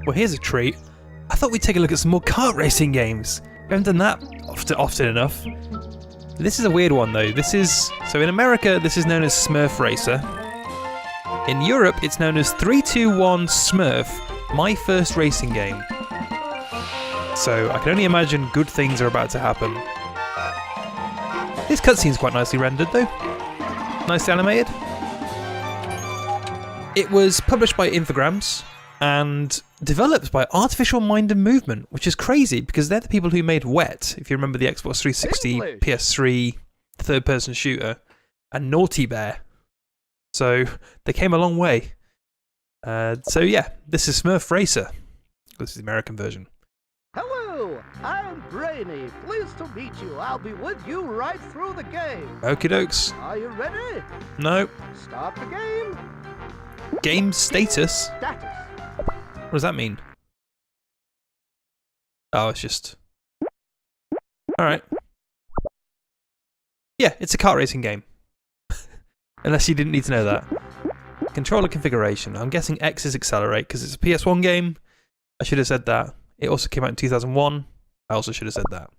Well, here's a treat. I thought we'd take a look at some more kart racing games. We haven't done that often enough. This is a weird one though. So in America, this is known as Smurf Racer. In Europe, it's known as 321 Smurf, my first racing game. So I can only imagine good things are about to happen. This cutscene's quite nicely rendered though. Nicely animated. It was published by Infogrames and developed by Artificial Mind and Movement, which is crazy because they're the people who made Wet, if you remember the Xbox 360, PS3 third-person shooter, and Naughty Bear. So they came a long way. So yeah, this is Smurf Racer. This is the American version. Hello, I'm Brainy. Pleased to meet you. I'll be with you right through the game. Okie dokes. Are you ready? No. Start the game. Game status? Status. What does that mean? Oh, it's just... Alright. Yeah, it's a kart racing game. Unless you didn't need to know that. Controller configuration. I'm guessing X is accelerate because it's a PS1 game. I should have said that. It also came out in 2001. I also should have said that.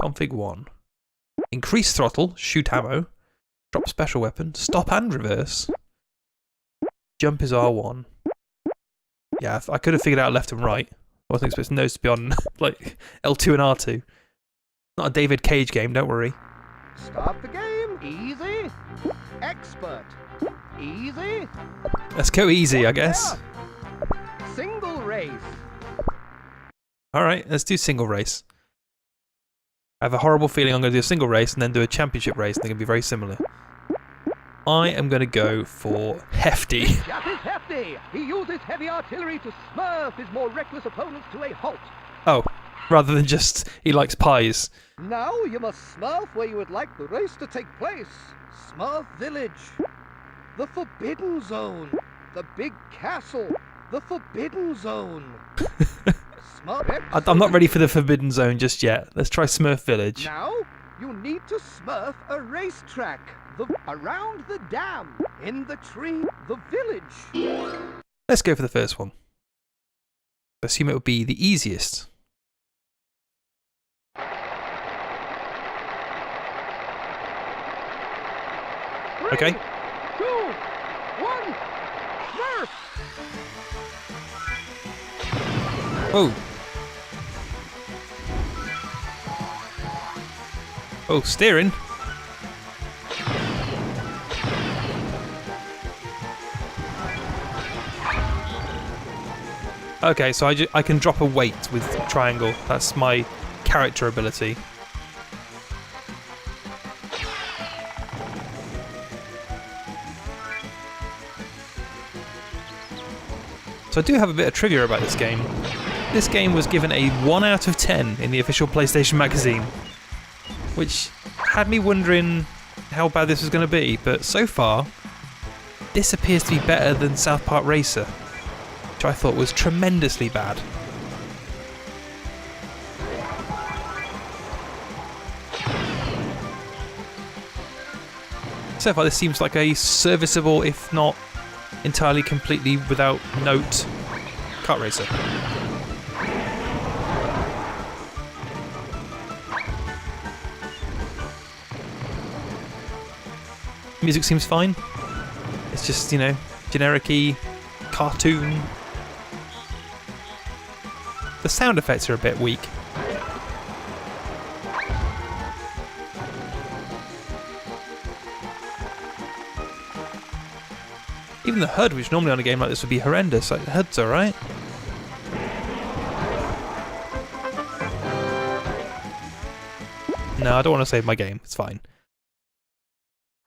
Config 1. Increase throttle, shoot ammo, drop special weapon, stop and reverse. Jump is R1. Yeah, I could have figured out left and right. I wasn't expecting those to be on like L2 and R2. Not a David Cage game, don't worry. Start the game. Easy. Expert. Easy. Let's go easy, I guess. Single race. Alright, let's do single race. I have a horrible feeling I'm going to do a single race and then do a championship race, and they're going to be very similar. I am going to go for Hefty. That is Hefty. He uses heavy artillery to smurf his more reckless opponents to a halt. Oh, rather than just he likes pies. Now you must smurf where you would like the race to take place. Smurf Village. The Forbidden Zone. The Big Castle. The Forbidden Zone. I'm not ready for the Forbidden Zone just yet. Let's try Smurf Village. Now, you need to smurf a racetrack. Around the dam, in the tree, the village. Let's go for the first one. I assume it would be the easiest. Okay. 3, 2, 1, smurf! Oh. Oh, steering. Okay, so I can drop a weight with triangle. That's my character ability. So I do have a bit of trivia about this game. This game was given a 1 out of 10 in the official PlayStation magazine, which had me wondering how bad this was going to be, but so far, this appears to be better than South Park Racer, which I thought was tremendously bad. So far this seems like a serviceable, if not entirely completely without note, kart racer. Music seems fine. It's just, you know, generic-y, cartoon. The sound effects are a bit weak. Even the HUD, which normally on a game like this would be horrendous, like the HUD's alright. No, I don't want to save my game, it's fine.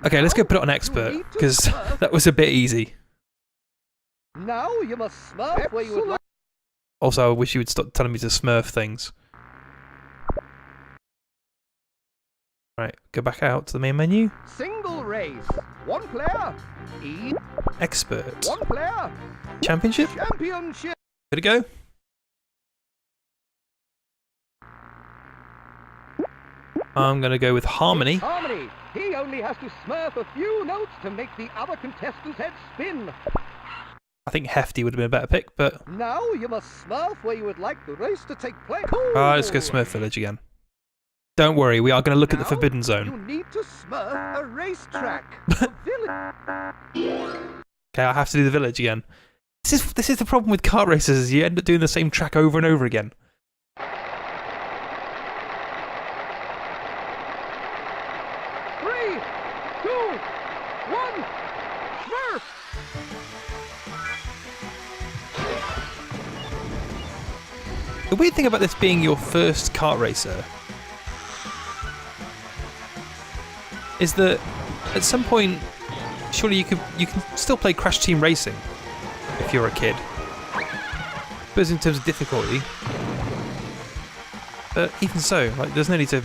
Okay, let's go put it on expert, because that was a bit easy. Now you must smurf where you would like. Also, I wish you would stop telling me to smurf things. Right, go back out to the main menu. Single race. One player. Expert. One player. Championship? Championship. Good to go. I'm going to go with Harmony. Harmony. He only has to smurf a few notes to make the other contestants' heads spin. I think Hefty would have been a better pick, but Now you must Smurf where you would like the race to take place. let's go Smurf Village again. Don't worry, we are going to look at the Now, Forbidden You Zone. need to Smurf a racetrack. A village. Okay, I have to do the village again. This is the problem with kart races, is you end up doing the same track over and over again. 3, 2, 1, Smurf! The weird thing about this being your first kart racer is that at some point, surely you can still play Crash Team Racing if you're a kid. But in terms of difficulty, but even so, like there's no need to.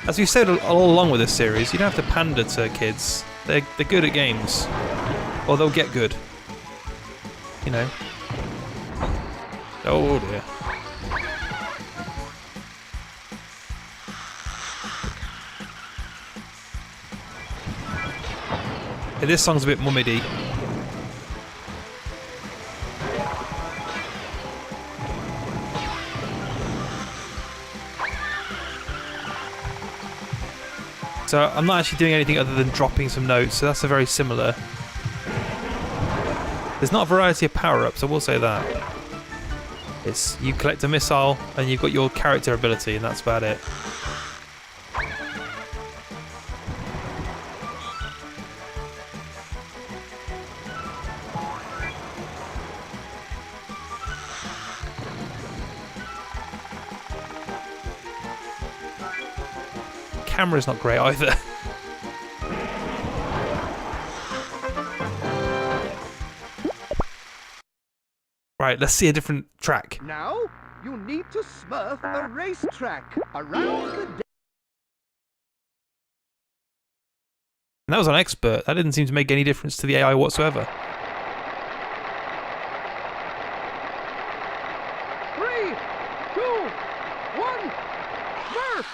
As we've said all along with this series, you don't have to pander to kids. They're good at games, or they'll get good. You know. Oh dear. Yeah, this song's a bit mummy-y. So I'm not actually doing anything other than dropping some notes, so that's a very similar. There's not a variety of power-ups, I will say that. It's you collect a missile and you've got your character ability, and that's about it. Camera's not great either. Right, let's see a different track. Now you need to Smurf a racetrack around the And that was on expert. That didn't seem to make any difference to the AI whatsoever. 3, 2, 1, Smurf!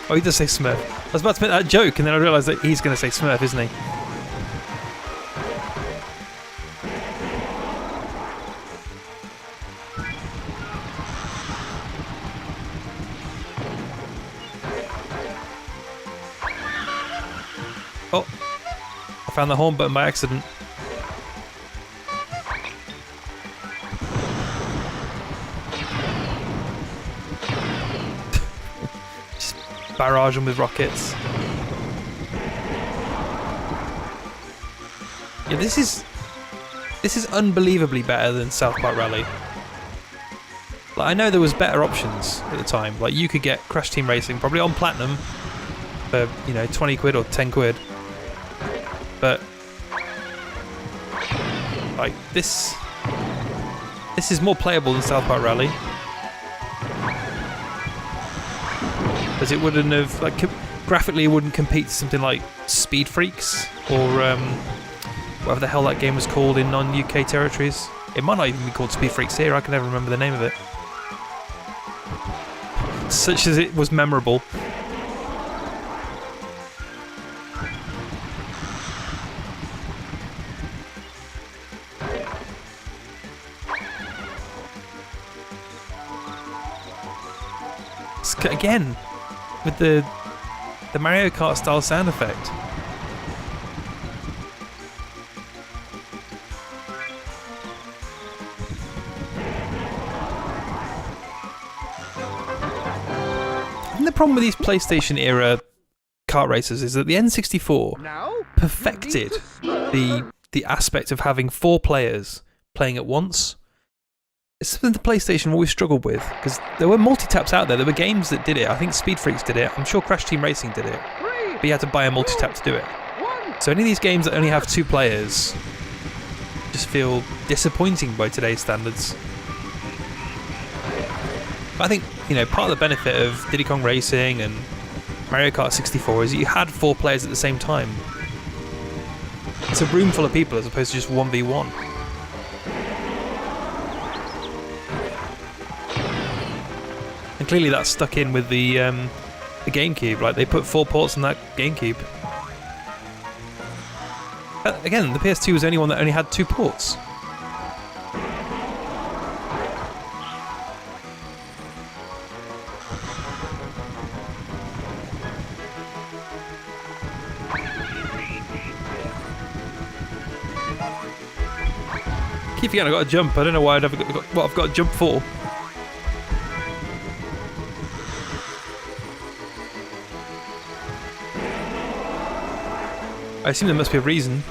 Oh, he does say Smurf. I was about to make that joke, and then I realised that he's going to say Smurf, isn't he? Oh, I found the horn button by accident. Just barrage them with rockets. Yeah, this is unbelievably better than South Park Rally. Like, I know there was better options at the time. Like, you could get Crash Team Racing probably on Platinum for, you know, 20 quid or 10 quid. But like this is more playable than South Park Rally, because it wouldn't have, like, graphically it wouldn't compete to something like Speed Freaks or whatever the hell that game was called in non-UK territories. It might not even be called Speed Freaks here. I can never remember the name of it. Such as it was memorable. Again, with the Mario Kart style sound effect. And the problem with these PlayStation era kart races is that the N64 Now perfected the aspect of having 4 players playing at once. It's something the PlayStation always struggled with, because there were multi-taps out there. There were games that did it. I think Speed Freaks did it. I'm sure Crash Team Racing did it. But you had to buy a multi-tap to do it. So any of these games that only have 2 players just feel disappointing by today's standards. But I think, you know, part of the benefit of Diddy Kong Racing and Mario Kart 64 is that you had 4 players at the same time. It's a room full of people as opposed to just 1v1. And clearly that's stuck in with the GameCube. Like, they put 4 ports on that GameCube. Again, the PS2 was the only one that only had 2 ports. Keep forgetting I've got to jump. I don't know why what I've got to jump for. I assume there must be a reason.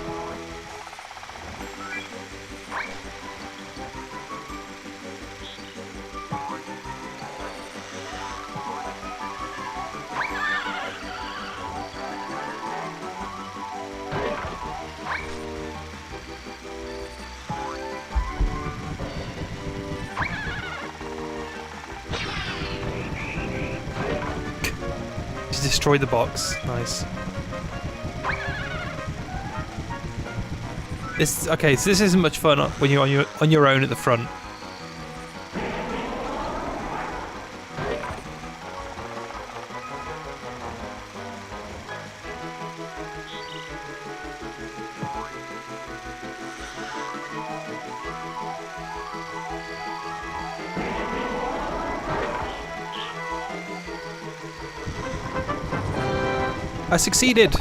Just destroy the box. Nice. Okay, so this isn't much fun when you're on your own at the front. I succeeded!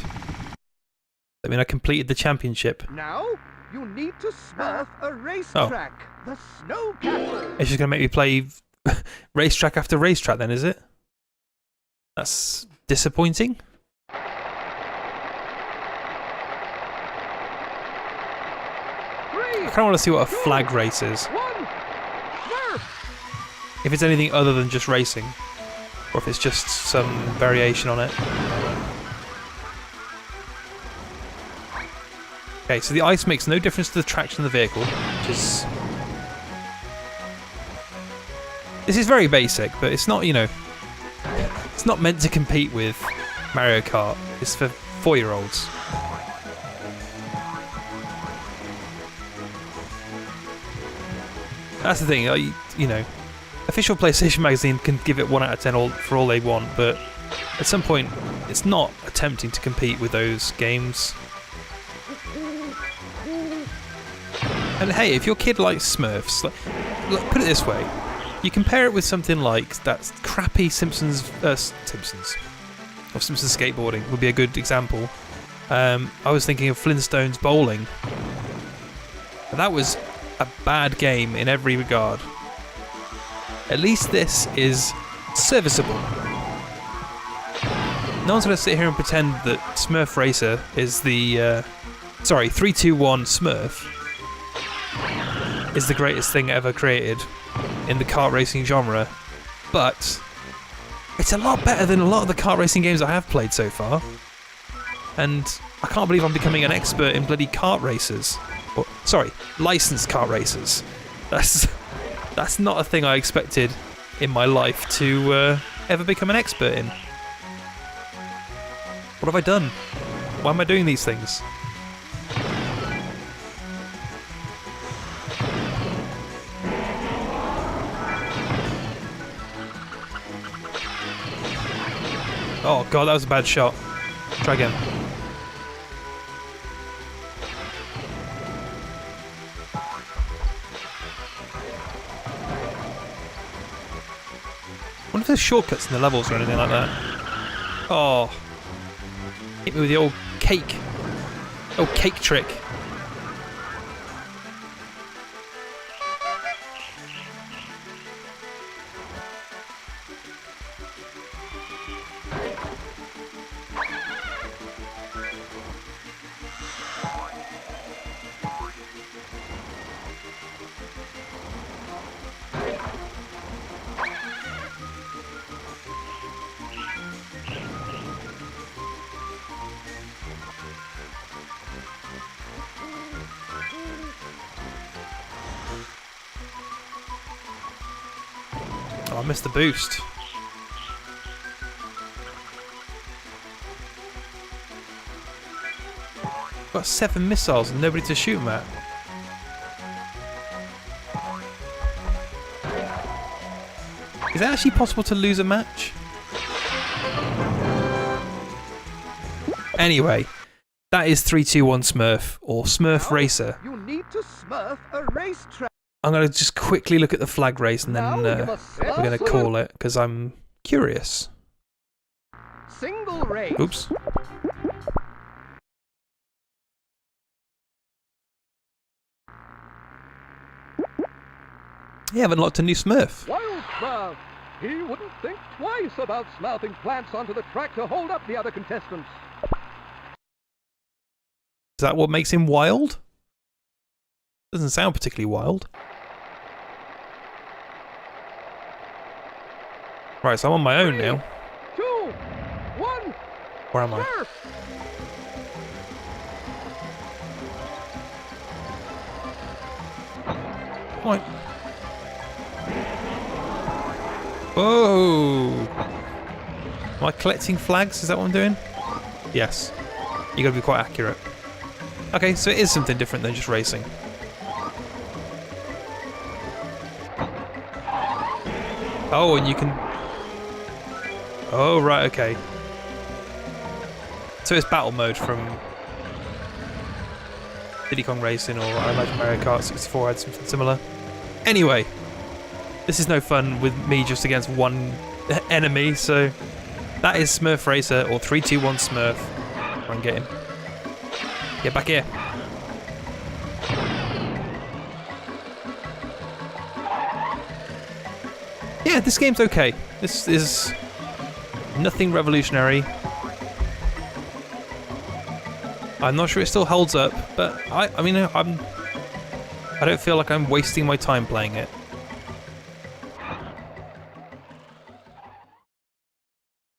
I mean, I completed the championship. Now, you need to Smurf a racetrack. The Snow Castle. It's just going to make me play racetrack after racetrack then, is it? That's disappointing. I kind of want to see what a flag race is. If it's anything other than just racing. Or if it's just some variation on it. Okay, so the ice makes no difference to the traction of the vehicle, which is... This is very basic, but it's not, you know... It's not meant to compete with Mario Kart. It's for 4-year-olds. That's the thing, you know... Official PlayStation Magazine can give it 1 out of 10 for all they want, but at some point, it's not attempting to compete with those games. And hey, if your kid likes Smurfs, look, put it this way. You compare it with something like that crappy Simpsons skateboarding would be a good example. I was thinking of Flintstones bowling. That was a bad game in every regard. At least this is serviceable. No one's going to sit here and pretend that Smurf Racer is the... 321 Smurf is the greatest thing ever created in the kart racing genre, but it's a lot better than a lot of the kart racing games I have played so far. And I can't believe I'm becoming an expert in bloody kart racers. Or, sorry, licensed kart racers. That's not a thing I expected in my life to ever become an expert in. What have I done? Why am I doing these things? Oh god, that was a bad shot. Try again. I wonder if there's shortcuts in the levels or anything like that. Oh. Hit me with the old cake. Old cake trick. Oh, I missed the boost. Got 7 missiles and nobody to shoot them at. Is it actually possible to lose a match? Anyway, that is 321 Smurf, or Smurf Racer. You need to Smurf a racetrack. I'm going to just quickly look at the flag race and then we're going to call it, because I'm curious. Single race. Oops. You haven't unlocked a new Smurf. Wild Smurf! He wouldn't think twice about smouthing plants onto the track to hold up the other contestants. Is that what makes him wild? Doesn't sound particularly wild. Right, so I'm on my own now. 2, 1. Where am I? Smurf! What? Whoa! Am I collecting flags? Is that what I'm doing? Yes. You gotta be quite accurate. Okay, so it is something different than just racing. Oh, and you can... Oh, right, okay. So it's battle mode from Diddy Kong Racing, or I imagine Mario Kart 64 had something similar. Anyway, this is no fun with me just against one enemy, so that is Smurf Racer, or 321 Smurf. Try and get him. Get back here. Yeah, this game's okay. This is nothing revolutionary. I'm not sure it still holds up, but I mean, I don't feel like I'm wasting my time playing it.